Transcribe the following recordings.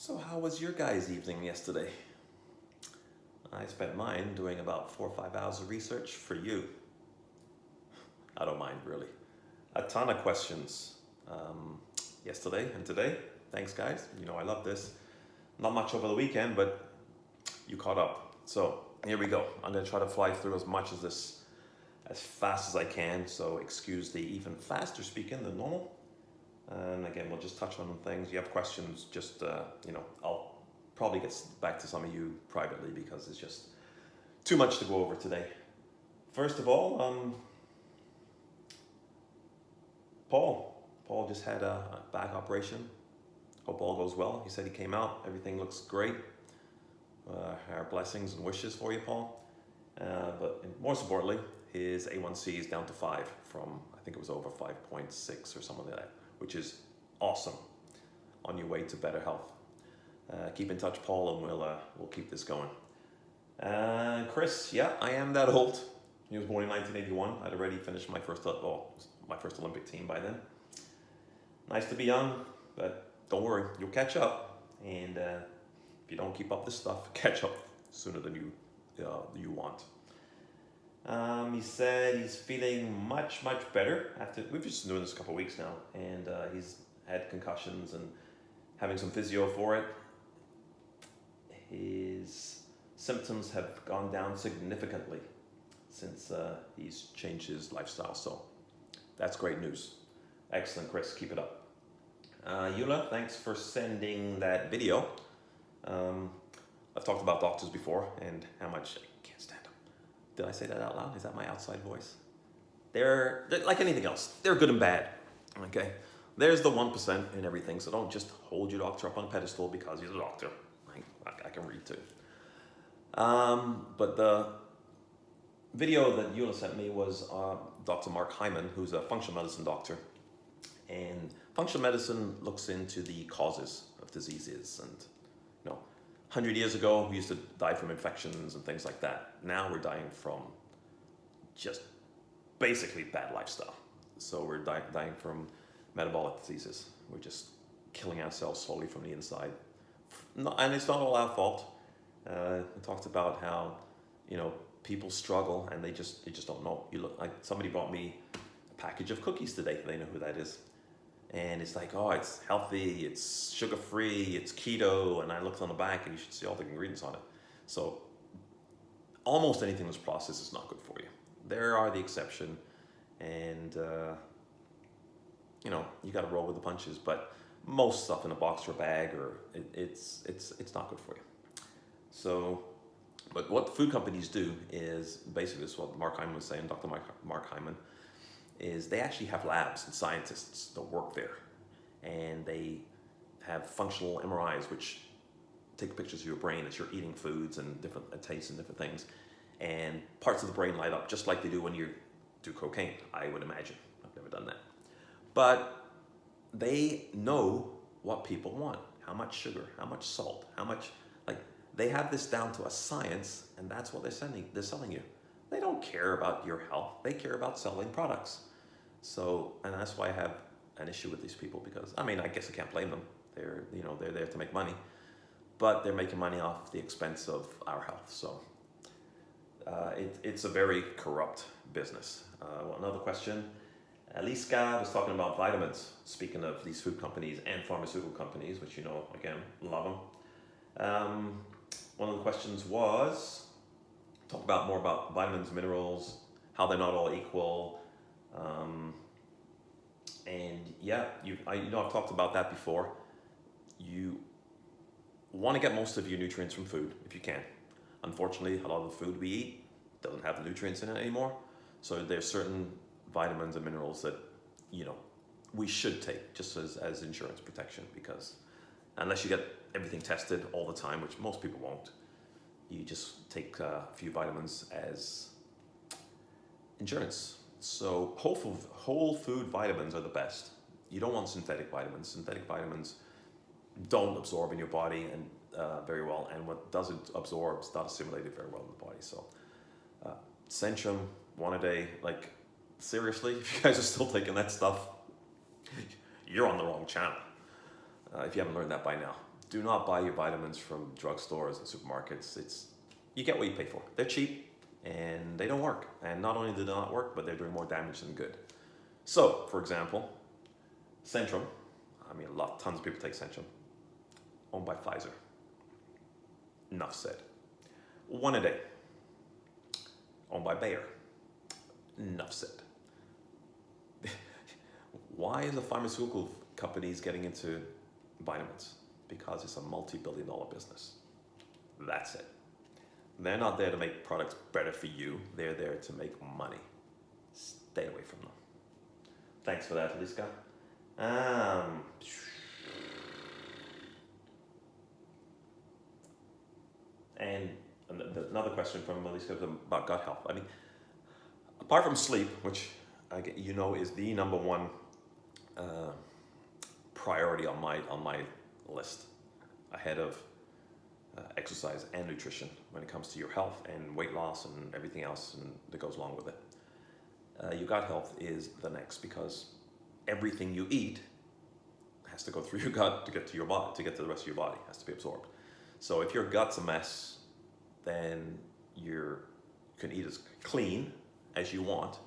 So how was your guys' evening yesterday? I spent mine doing about 4 or 5 hours of research for you. I don't mind really. A ton of questions yesterday and today. Thanks guys. You know I love this. Not much over the weekend, but you caught up. So here we go. I'm gonna try to fly through as much of this as fast as I can. So excuse the even faster speaking than normal. And again, we'll just touch on things. You have questions, just, I'll probably get back to some of you privately because it's just too much to go over today. First of all, Paul just had a back operation. Hope all goes well. He said he came out, everything looks great. Our blessings and wishes for you, Paul. But most importantly, his A1C is down to 5 from, I think it was over 5.6 or something like that, which is awesome on your way to better health. Keep in touch, Paul, and we'll keep this going. Chris, yeah, I am that old. He was born in 1981. I'd already finished my first Olympic team by then. Nice to be young, but don't worry, you'll catch up. And if you don't keep up this stuff, catch up sooner than you want. He said he's feeling much better after, we've just been doing this a couple of weeks now, and he's had concussions and having some physio for it. His symptoms have gone down significantly since he's changed his lifestyle, so that's great news. Excellent, Chris, keep it up. Eula, thanks for sending that video. I've talked about doctors before and how much I can't stand them. Did I say that out loud? Is that my outside voice? They're like anything else. They're good and bad, okay? There's the 1% in everything, so don't just hold your doctor up on a pedestal because he's a doctor. I can read too. But the video that Eula sent me was Dr. Mark Hyman, who's a functional medicine doctor. And functional medicine looks into the causes of diseases. And 100 years ago, we used to die from infections and things like that. Now we're dying from just basically bad lifestyle. So we're dying from metabolic diseases. We're just killing ourselves slowly from the inside. And it's not all our fault. It talks about how, people struggle and they just don't know. You look like somebody brought me a package of cookies today. They know who that is. And it's like, oh, it's healthy, it's sugar-free, it's keto. And I looked on the back and you should see all the ingredients on it. So almost anything that's processed is not good for you. There are the exception. And, you got to roll with the punches. But most stuff in a box or a bag, or it's not good for you. So, but what food companies do is basically this is what Mark Hyman was saying, Dr. Mark Hyman, is they actually have labs and scientists that work there, and they have functional MRIs which take pictures of your brain as you're eating foods and different tastes and different things, and parts of the brain light up just like they do when you do cocaine, I would imagine. I've never done that. But they know what people want, how much sugar, how much salt, how much, they have this down to a science, and that's what they're selling you. They don't care about your health, they care about selling products. So, and that's why I have an issue with these people, because, I guess I can't blame them. They're there to make money, but they're making money off the expense of our health. So it's a very corrupt business. Another question. Aliska was talking about vitamins, speaking of these food companies and pharmaceutical companies, which again, love them. One of the questions was, talk about more about vitamins, minerals, how they're not all equal. And yeah, I've talked about that before. You want to get most of your nutrients from food if you can. Unfortunately, a lot of the food we eat doesn't have the nutrients in it anymore. So there's certain vitamins and minerals that, we should take just as insurance protection, because unless you get everything tested all the time, which most people won't, you just take a few vitamins as insurance. So whole food vitamins are the best. You don't want synthetic vitamins. Synthetic vitamins don't absorb in your body and very well, and what doesn't absorb is not assimilated very well in the body. So Centrum, one a day, seriously, if you guys are still taking that stuff, you're on the wrong channel. If you haven't learned that by now. do not buy your vitamins from drugstores and supermarkets. You get what you pay for. They're cheap and they don't work. And not only do they not work, but they're doing more damage than good. So, for example, Centrum, tons of people take Centrum, owned by Pfizer. Enough said. One a day, owned by Bayer. Enough said. Why is the pharmaceutical companies getting into vitamins? Because it's a multi-billion-dollar business. That's it. They're not there to make products better for you. They're there to make money. Stay away from them. Thanks for that, Liska. And another question from Liska about gut health. Apart from sleep, which is the number one priority on my list, ahead of exercise and nutrition when it comes to your health and weight loss and everything else that goes along with it. Your gut health is the next, because everything you eat has to go through your gut to get to your body, to get to the rest of your body. It has to be absorbed. So if your gut's a mess, then you can eat as clean as you want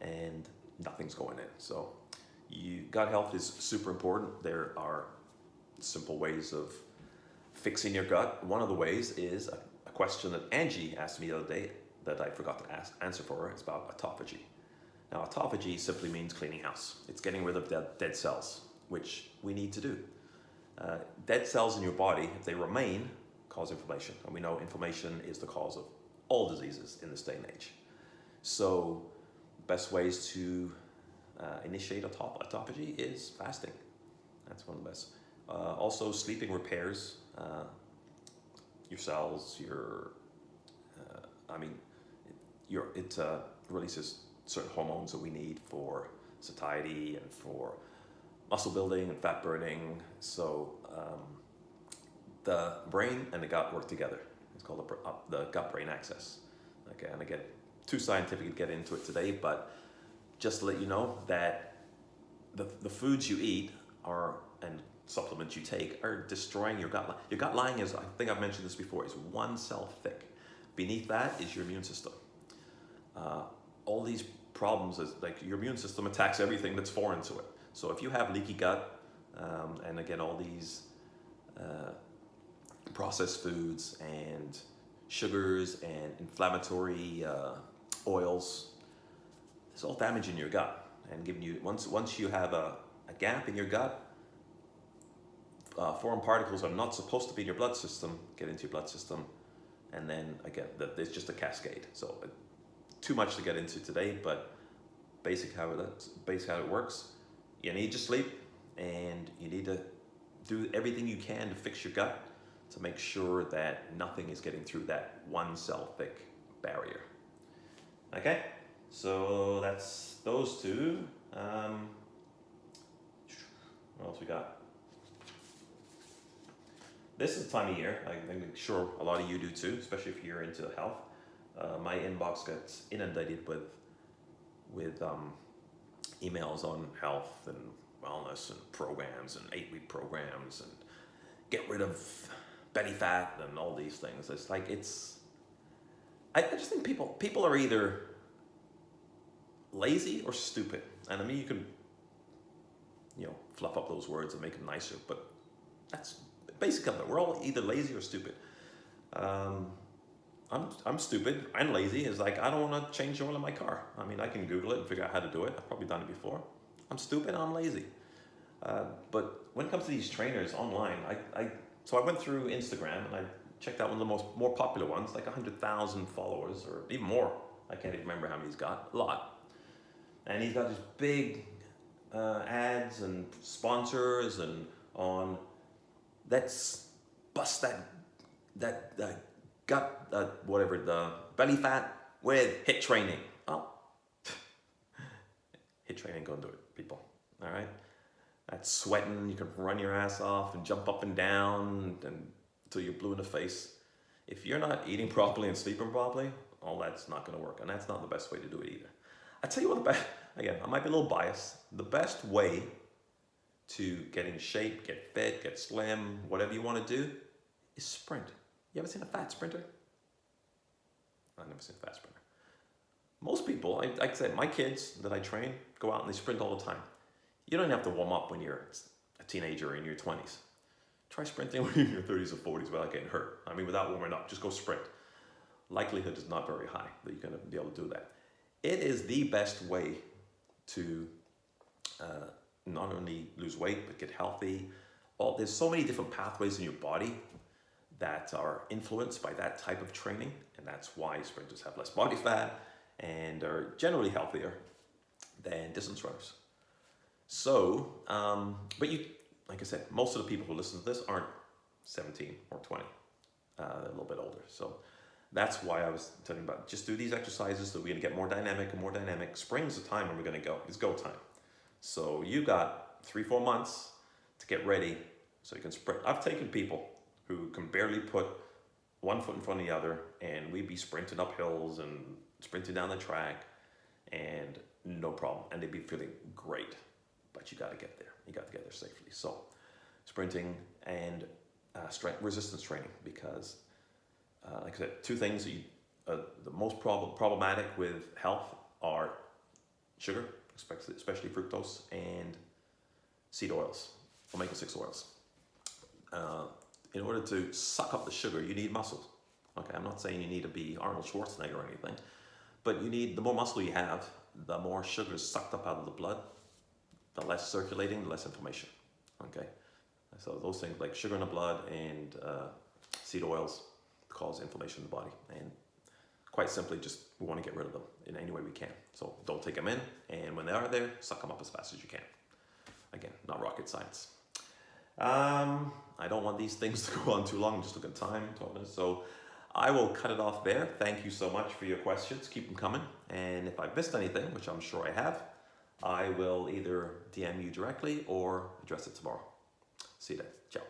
and nothing's going in. So gut health is super important. There are simple ways of fixing your gut. One of the ways is a question that Angie asked me the other day that I forgot to answer for her. It's about autophagy. Now, autophagy simply means cleaning house. It's getting rid of dead cells, which we need to do. Dead cells in your body, if they remain, cause inflammation. And we know inflammation is the cause of all diseases in this day and age. So best ways to initiate autophagy is fasting. That's one of the best. Also, sleeping repairs your cells. It releases certain hormones that we need for satiety and for muscle building and fat burning. So the brain and the gut work together. It's called the gut-brain axis. Okay, and again, too scientific to get into it today, but just to let you know that the foods you eat and supplements you take are destroying your gut. Your gut lining is, I think I've mentioned this before, is one cell thick. Beneath that is your immune system. All these problems is like your immune system attacks everything that's foreign to it. So if you have leaky gut, and again, all these processed foods and sugars and inflammatory oils, it's all damaging your gut and giving you, once you have a gap in your gut, foreign particles are not supposed to be in your blood system, get into your blood system, and then again, it's just a cascade. So too much to get into today, but basic how it works. You need to sleep, and you need to do everything you can to fix your gut to make sure that nothing is getting through that one cell thick barrier. Okay, so that's those two. What else we got? This is the time of year, I'm sure a lot of you do too, especially if you're into health. My inbox gets inundated with emails on health and wellness and programs and 8-week programs and get rid of belly fat and all these things. It's like I just think people are either lazy or stupid. And I mean, you can fluff up those words and make them nicer, but that's basically it. We're all either lazy or stupid. I'm stupid. I'm lazy. It's like I don't want to change the oil in my car. I mean, I can Google it and figure out how to do it. I've probably done it before. I'm stupid. I'm lazy. But when it comes to these trainers online, so I went through Instagram and I checked out one of the more popular ones, like 100,000 followers or even more. I can't even remember how many he's got. A lot. And he's got these big ads and sponsors and on let's bust that gut, whatever, the belly fat with HIIT training. Oh, HIIT training ain't gonna do it, people. All right, that's sweating. You can run your ass off and jump up and down until you're blue in the face. If you're not eating properly and sleeping properly, all that's not gonna work, and that's not the best way to do it either. I tell you what, again, I might be a little biased. The best way to get in shape, get fit, get slim, whatever you want to do, is sprint. You ever seen a fat sprinter? I've never seen a fat sprinter. Most people, like I said, my kids that I train go out and they sprint all the time. You don't have to warm up when you're a teenager or in your 20s. Try sprinting when you're in your 30s or 40s without getting hurt. I mean, without warming up, just go sprint. Likelihood is not very high that you're going to be able to do that. It is the best way to not only lose weight, but get healthy. There's so many different pathways in your body that are influenced by that type of training, and that's why sprinters have less body fat and are generally healthier than distance runners. So, but you, like I said, most of the people who listen to this aren't 17 or 20, they're a little bit older. So that's why I was telling you about, just do these exercises so we're gonna get more dynamic and more dynamic. Spring's the time when we're gonna go, it's go time. So you got 3-4 months to get ready so you can sprint. I've taken people who can barely put one foot in front of the other, and we'd be sprinting up hills and sprinting down the track, and no problem, and they'd be feeling great. But you got to get there. You got to get there safely. So, sprinting and strength resistance training, because, like I said, two things the most problematic with health are sugar, especially fructose, and seed oils, omega-6 oils. In order to suck up the sugar, you need muscle. Okay, I'm not saying you need to be Arnold Schwarzenegger or anything, but you need, the more muscle you have, the more sugar is sucked up out of the blood, the less circulating, the less inflammation. Okay, so those things like sugar in the blood and seed oils cause inflammation in the body, and quite simply, just we want to get rid of them in any way we can. So don't take them in, and when they are there, suck them up as fast as you can. Again, not rocket science. I don't want these things to go on too long. I'm just looking at time, so I will cut it off there. Thank you so much for your questions. Keep them coming. And if I've missed anything, which I'm sure I have, I will either DM you directly or address it tomorrow. See you then. Ciao.